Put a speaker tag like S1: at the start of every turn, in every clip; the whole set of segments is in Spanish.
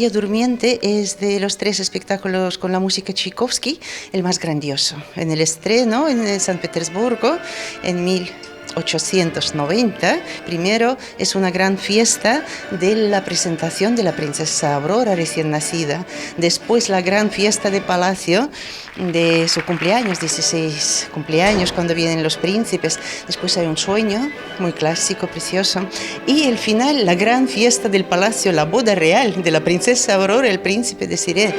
S1: Bella Durmiente es de los tres espectáculos con la música Tchaikovsky el más grandioso. En el estreno en San Petersburgo en 1890, primero es una gran fiesta de la presentación de la princesa Aurora recién nacida, después la gran fiesta de palacio de su cumpleaños, 16 cumpleaños, cuando vienen los príncipes, después hay un sueño muy clásico, precioso, y el final, la gran fiesta del palacio, la boda real de la princesa Aurora y el príncipe de Siré.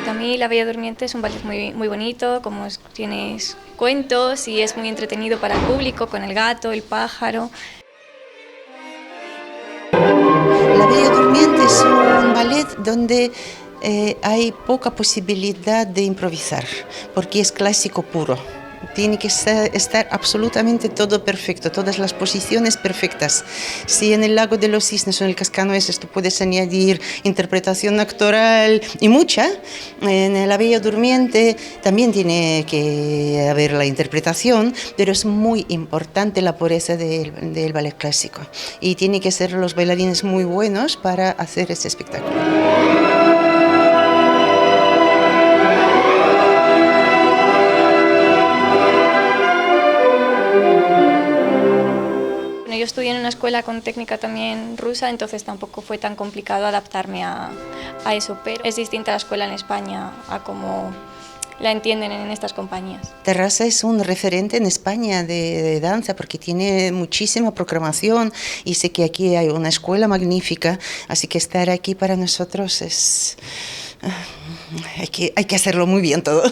S2: A mí La Bella Durmiente es un ballet muy bonito, tienes cuentos y es muy entretenido para el público, con el gato, el pájaro.
S1: La Bella Durmiente es un ballet donde hay poca posibilidad de improvisar, porque es clásico puro. Tiene que estar absolutamente todo perfecto, todas las posiciones perfectas. Si en el Lago de los Cisnes o en el Cascanueces tú puedes añadir interpretación actoral y mucha, en La Bella Durmiente también tiene que haber la interpretación, pero es muy importante la pureza del ballet clásico. Y tiene que ser los bailarines muy buenos para hacer ese espectáculo.
S2: Yo estudié en una escuela con técnica también rusa, entonces tampoco fue tan complicado adaptarme a eso, pero es distinta la escuela en España a cómo la entienden en estas compañías.
S1: Terrassa es un referente en España de danza porque tiene muchísima programación y sé que aquí hay una escuela magnífica, así que estar aquí para nosotros es... hay que hacerlo muy bien todo.